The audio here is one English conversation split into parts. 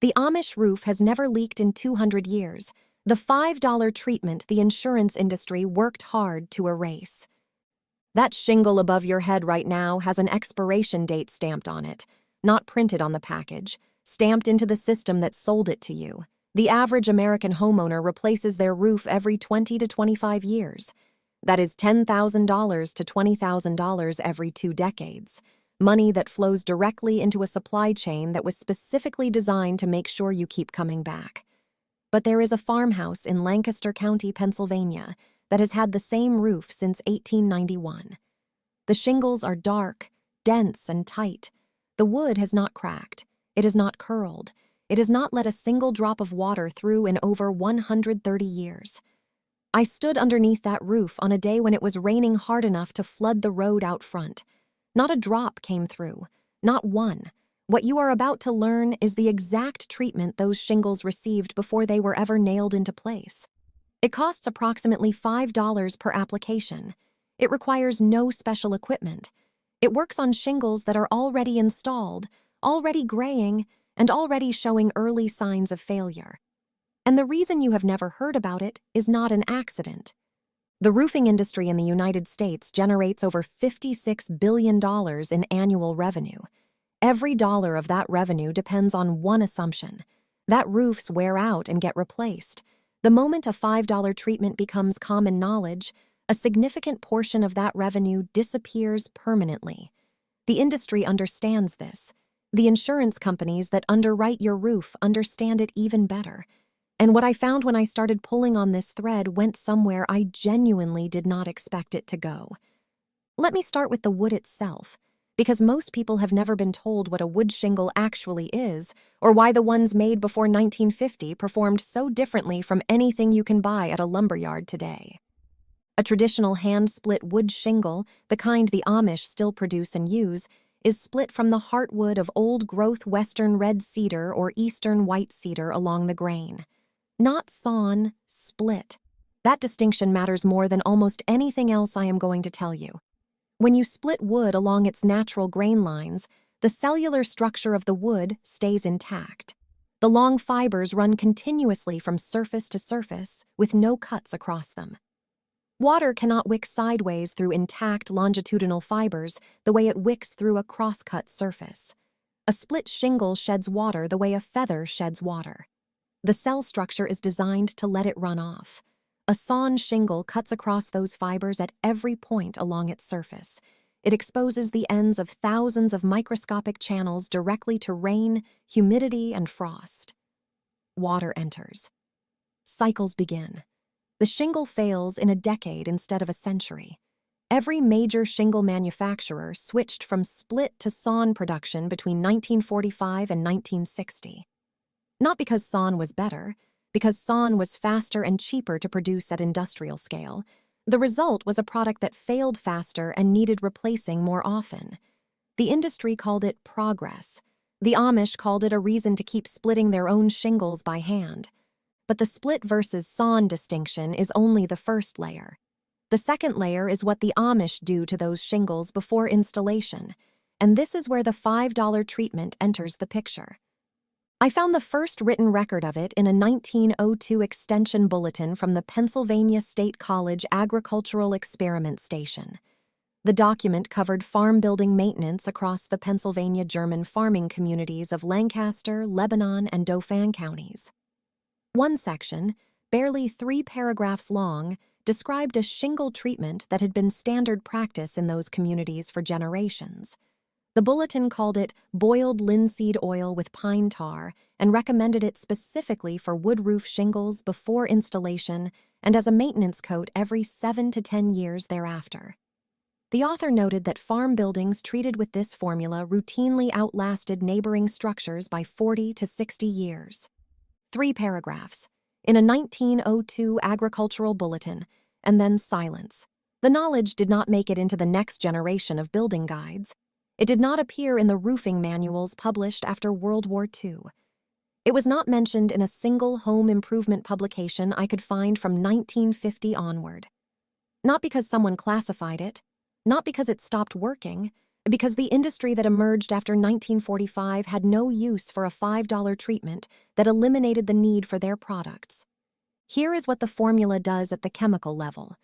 The Amish roof has never leaked in 200 years, the $5 treatment the insurance industry worked hard to erase. That shingle above your head right now has an expiration date stamped on it, not printed on the package, stamped into the system that sold it to you. The average American homeowner replaces their roof every 20 to 25 years. That is $10,000 to $20,000 every 2 decades. Money that flows directly into a supply chain that was specifically designed to make sure you keep coming back. But there is a farmhouse in Lancaster County, Pennsylvania, that has had the same roof since 1891. The shingles are dark, dense, and tight. The wood has not cracked. It has not curled. It has not let a single drop of water through in over 130 years. I stood underneath that roof on a day when it was raining hard enough to flood the road out front. Not a drop came through, not one. What you are about to learn is the exact treatment those shingles received before they were ever nailed into place. It costs approximately $5 per application. It requires no special equipment. It works on shingles that are already installed, already graying, and already showing early signs of failure. And the reason you have never heard about it is not an accident. The roofing industry in the United States generates over $56 billion in annual revenue. Every dollar of that revenue depends on one assumption: that roofs wear out and get replaced. The moment a $5 treatment becomes common knowledge, a significant portion of that revenue disappears permanently. The industry understands this. The insurance companies that underwrite your roof understand it even better. And what I found when I started pulling on this thread went somewhere I genuinely did not expect it to go. Let me start with the wood itself, because most people have never been told what a wood shingle actually is, or why the ones made before 1950 performed so differently from anything you can buy at a lumberyard today. A traditional hand-split wood shingle, the kind the Amish still produce and use, is split from the heartwood of old-growth western red cedar or eastern white cedar along the grain. Not sawn, split. That distinction matters more than almost anything else I am going to tell you. When you split wood along its natural grain lines, the cellular structure of the wood stays intact. The long fibers run continuously from surface to surface, with no cuts across them. Water cannot wick sideways through intact longitudinal fibers the way it wicks through a cross-cut surface. A split shingle sheds water the way a feather sheds water. The cell structure is designed to let it run off. A sawn shingle cuts across those fibers at every point along its surface. It exposes the ends of thousands of microscopic channels directly to rain, humidity, and frost. Water enters. Cycles begin. The shingle fails in a decade instead of a century. Every major shingle manufacturer switched from split to sawn production between 1945 and 1960. Not because sawn was better, because sawn was faster and cheaper to produce at industrial scale. The result was a product that failed faster and needed replacing more often. The industry called it progress. The Amish called it a reason to keep splitting their own shingles by hand. But the split versus sawn distinction is only the first layer. The second layer is what the Amish do to those shingles before installation, and this is where the $5 treatment enters the picture. I found the first written record of it in a 1902 extension bulletin from the Pennsylvania State College Agricultural Experiment Station. The document covered farm building maintenance across the Pennsylvania German farming communities of Lancaster, Lebanon, and Dauphin counties. One section, barely 3 paragraphs long, described a shingle treatment that had been standard practice in those communities for generations. The bulletin called it boiled linseed oil with pine tar and recommended it specifically for wood roof shingles before installation and as a maintenance coat every 7 to 10 years thereafter. The author noted that farm buildings treated with this formula routinely outlasted neighboring structures by 40 to 60 years. 3 paragraphs, in a 1902 agricultural bulletin, and then silence. The knowledge did not make it into the next generation of building guides. It did not appear in the roofing manuals published after World War II. It was not mentioned in a single home improvement publication I could find from 1950 onward. Not because someone classified it, not because it stopped working, because the industry that emerged after 1945 had no use for a $5 treatment that eliminated the need for their products. Here is what the formula does at the chemical level.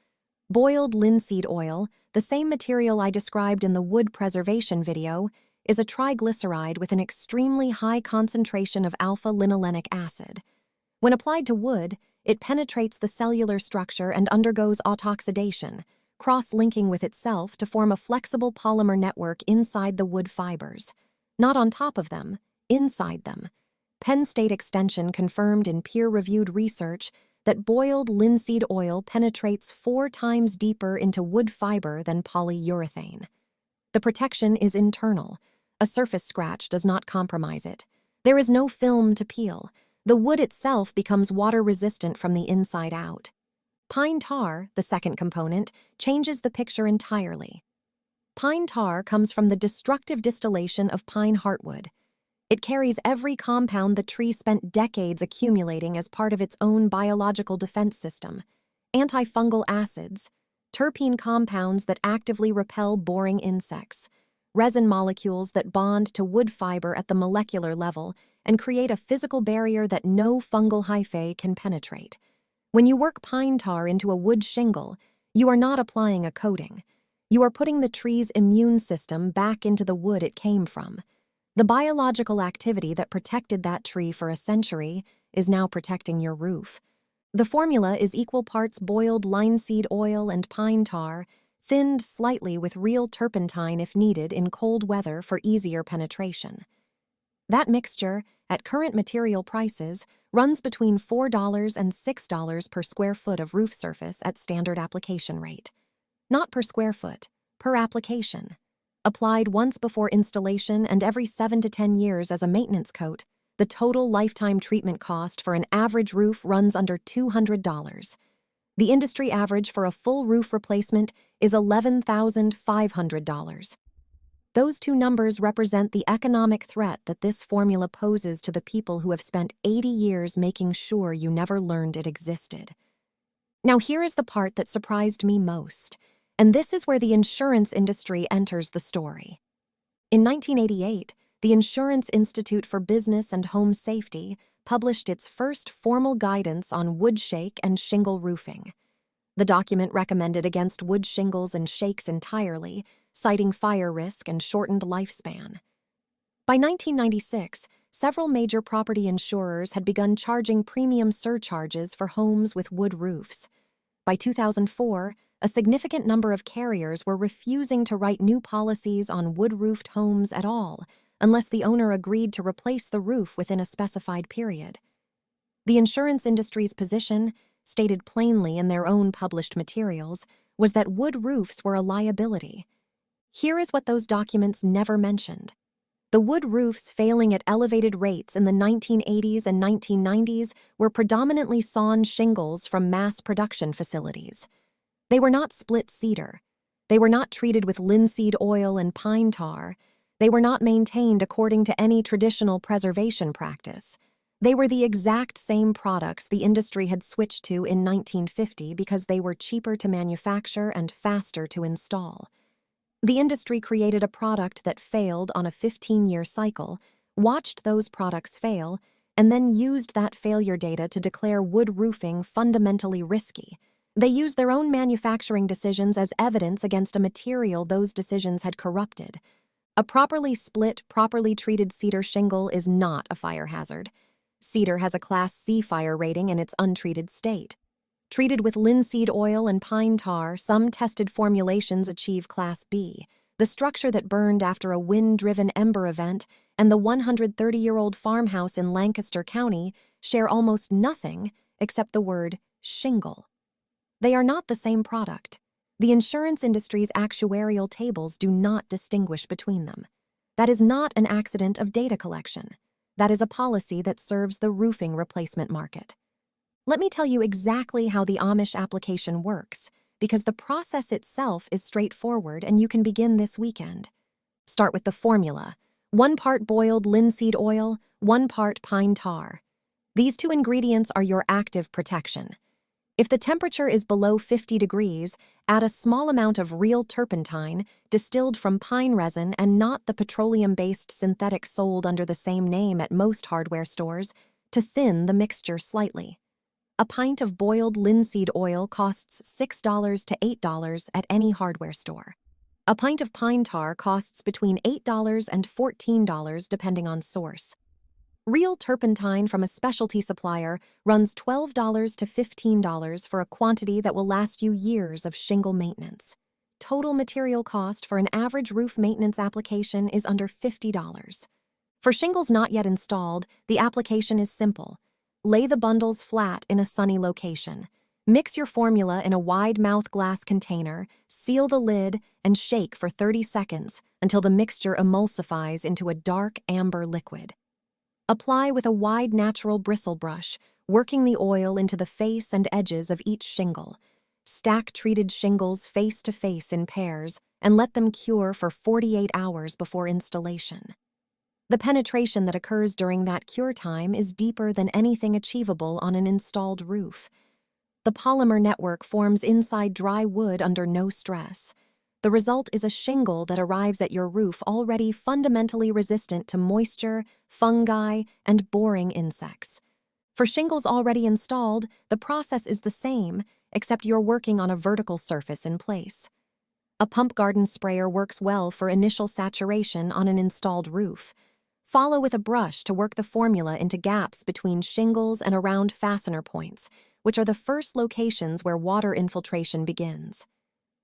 Boiled linseed oil, the same material I described in the wood preservation video, is a triglyceride with an extremely high concentration of alpha-linolenic acid. When applied to wood, it penetrates the cellular structure and undergoes autoxidation, cross-linking with itself to form a flexible polymer network inside the wood fibers. Not on top of them, inside them. Penn State Extension confirmed in peer-reviewed research that boiled linseed oil penetrates 4 times deeper into wood fiber than polyurethane. The protection is internal. A surface scratch does not compromise it. There is no film to peel. The wood itself becomes water-resistant from the inside out. Pine tar, the second component, changes the picture entirely. Pine tar comes from the destructive distillation of pine heartwood. It carries every compound the tree spent decades accumulating as part of its own biological defense system: antifungal acids, terpene compounds that actively repel boring insects, resin molecules that bond to wood fiber at the molecular level and create a physical barrier that no fungal hyphae can penetrate. When you work pine tar into a wood shingle, you are not applying a coating. You are putting the tree's immune system back into the wood it came from. The biological activity that protected that tree for a century is now protecting your roof. The formula is equal parts boiled linseed oil and pine tar, thinned slightly with real turpentine if needed in cold weather for easier penetration. That mixture, at current material prices, runs between $4 and $6 per square foot of roof surface at standard application rate. Not per square foot, per application. Applied once before installation and every 7 to 10 years as a maintenance coat, the total lifetime treatment cost for an average roof runs under $200. The industry average for a full roof replacement is $11,500. Those two numbers represent the economic threat that this formula poses to the people who have spent 80 years making sure you never learned it existed. Now here is the part that surprised me most, and this is where the insurance industry enters the story. In 1988, the Insurance Institute for Business and Home Safety published its first formal guidance on wood shake and shingle roofing. The document recommended against wood shingles and shakes entirely, citing fire risk and shortened lifespan. By 1996, several major property insurers had begun charging premium surcharges for homes with wood roofs. By 2004, a significant number of carriers were refusing to write new policies on wood-roofed homes at all, unless the owner agreed to replace the roof within a specified period. The insurance industry's position, stated plainly in their own published materials, was that wood roofs were a liability. Here is what those documents never mentioned. The wood roofs failing at elevated rates in the 1980s and 1990s were predominantly sawn shingles from mass production facilities. They were not split cedar. They were not treated with linseed oil and pine tar. They were not maintained according to any traditional preservation practice. They were the exact same products the industry had switched to in 1950 because they were cheaper to manufacture and faster to install. The industry created a product that failed on a 15-year cycle, watched those products fail, and then used that failure data to declare wood roofing fundamentally risky. They used their own manufacturing decisions as evidence against a material those decisions had corrupted. A properly split, properly treated cedar shingle is not a fire hazard. Cedar has a Class C fire rating in its untreated state. Treated with linseed oil and pine tar, some tested formulations achieve Class B. The structure that burned after a wind-driven ember event and the 130-year-old farmhouse in Lancaster County share almost nothing except the word shingle. They are not the same product. The insurance industry's actuarial tables do not distinguish between them. That is not an accident of data collection. That is a policy that serves the roofing replacement market. Let me tell you exactly how the Amish application works, because the process itself is straightforward and you can begin this weekend. Start with the formula: 1 part boiled linseed oil, 1 part pine tar. These 2 ingredients are your active protection. If the temperature is below 50 degrees, add a small amount of real turpentine, distilled from pine resin and not the petroleum-based synthetic sold under the same name at most hardware stores, to thin the mixture slightly. A pint of boiled linseed oil costs $6 to $8 at any hardware store. A pint of pine tar costs between $8 and $14 depending on source. Real turpentine from a specialty supplier runs $12 to $15 for a quantity that will last you years of shingle maintenance. Total material cost for an average roof maintenance application is under $50. For shingles not yet installed, the application is simple. Lay the bundles flat in a sunny location. Mix your formula in a wide-mouth glass container, seal the lid, and shake for 30 seconds until the mixture emulsifies into a dark amber liquid. Apply with a wide natural bristle brush, working the oil into the face and edges of each shingle. Stack treated shingles face to face in pairs and let them cure for 48 hours before installation. The penetration that occurs during that cure time is deeper than anything achievable on an installed roof. The polymer network forms inside dry wood under no stress. The result is a shingle that arrives at your roof already fundamentally resistant to moisture, fungi, and boring insects. For shingles already installed, the process is the same, except you're working on a vertical surface in place. A pump garden sprayer works well for initial saturation on an installed roof. Follow with a brush to work the formula into gaps between shingles and around fastener points, which are the first locations where water infiltration begins.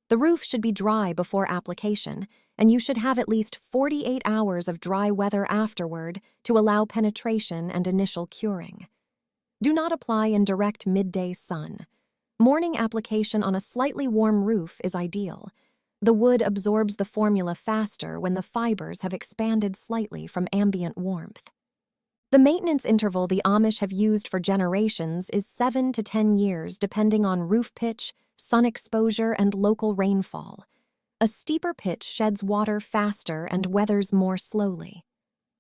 The roof should be dry before application, and you should have at least 48 hours of dry weather afterward to allow penetration and initial curing. Do not apply in direct midday sun. Morning application on a slightly warm roof is ideal. The wood absorbs the formula faster when the fibers have expanded slightly from ambient warmth. The maintenance interval the Amish have used for generations is 7 to 10 years depending on roof pitch, sun exposure, and local rainfall. A steeper pitch sheds water faster and weathers more slowly.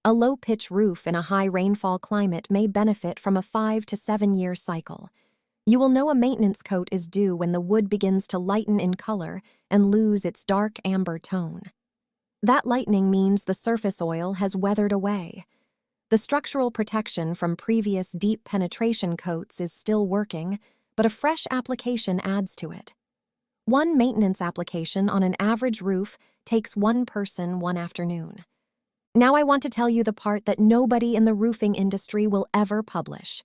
A low-pitch roof in a high rainfall climate may benefit from a 5 to 7 year cycle. You will know a maintenance coat is due when the wood begins to lighten in color and lose its dark amber tone. That lightening means the surface oil has weathered away. The structural protection from previous deep penetration coats is still working, but a fresh application adds to it. One maintenance application on an average roof takes one person one afternoon. Now I want to tell you the part that nobody in the roofing industry will ever publish.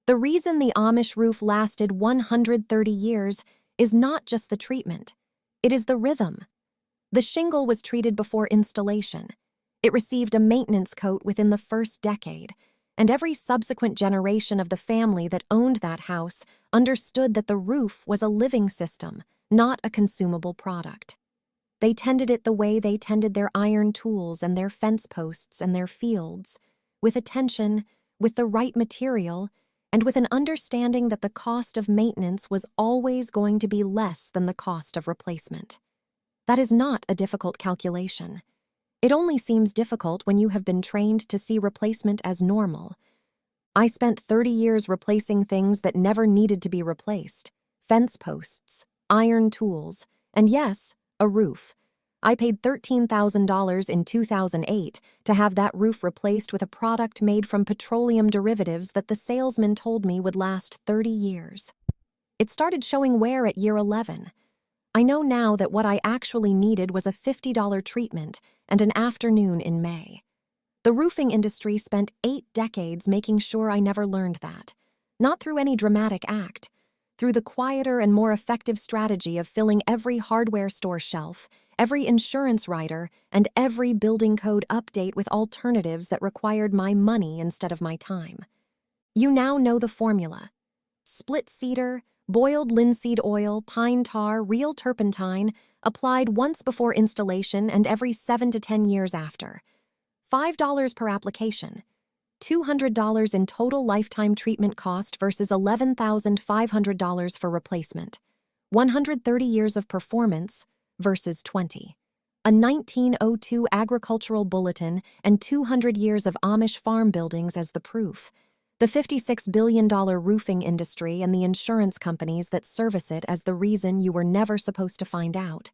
The reason the Amish roof lasted 130 years is not just the treatment. It is the rhythm. The shingle was treated before installation. It received a maintenance coat within the first decade, and every subsequent generation of the family that owned that house understood that the roof was a living system, not a consumable product. They tended it the way they tended their iron tools and their fence posts and their fields, with attention, with the right material, and with an understanding that the cost of maintenance was always going to be less than the cost of replacement. That is not a difficult calculation. It only seems difficult when you have been trained to see replacement as normal. I spent 30 years replacing things that never needed to be replaced: fence posts, iron tools, and yes, a roof. I paid $13,000 in 2008 to have that roof replaced with a product made from petroleum derivatives that the salesman told me would last 30 years. It started showing wear at year 11. I know now that what I actually needed was a $50 treatment and an afternoon in May. The roofing industry spent 8 decades making sure I never learned that. Not through any dramatic act. Through the quieter and more effective strategy of filling every hardware store shelf, every insurance rider, and every building code update with alternatives that required my money instead of my time. You now know the formula. Split cedar, boiled linseed oil, pine tar, real turpentine, applied once before installation and every 7 to 10 years after. $5 per application. $200 in total lifetime treatment cost versus $11,500 for replacement. 130 years of performance versus 20. A 1902 agricultural bulletin and 200 years of Amish farm buildings as the proof. The $56 billion roofing industry and the insurance companies that service it as the reason you were never supposed to find out.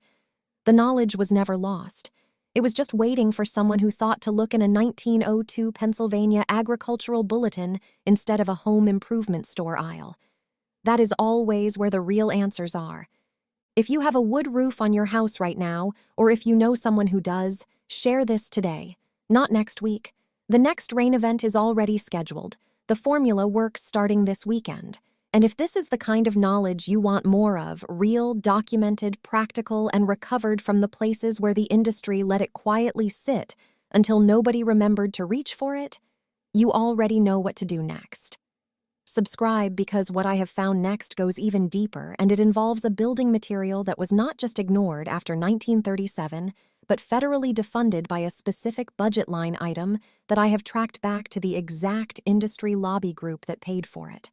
The knowledge was never lost. It was just waiting for someone who thought to look in a 1902 Pennsylvania agricultural bulletin instead of a home improvement store aisle. That is always where the real answers are. If you have a wood roof on your house right now, or if you know someone who does, share this today, not next week. The next rain event is already scheduled. The formula works starting this weekend. And if this is the kind of knowledge you want more of, real, documented, practical, and recovered from the places where the industry let it quietly sit until nobody remembered to reach for it, you already know what to do next. Subscribe, because what I have found next goes even deeper, and it involves a building material that was not just ignored after 1937, but federally defunded by a specific budget line item that I have tracked back to the exact industry lobby group that paid for it.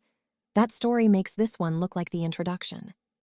That story makes this one look like the introduction.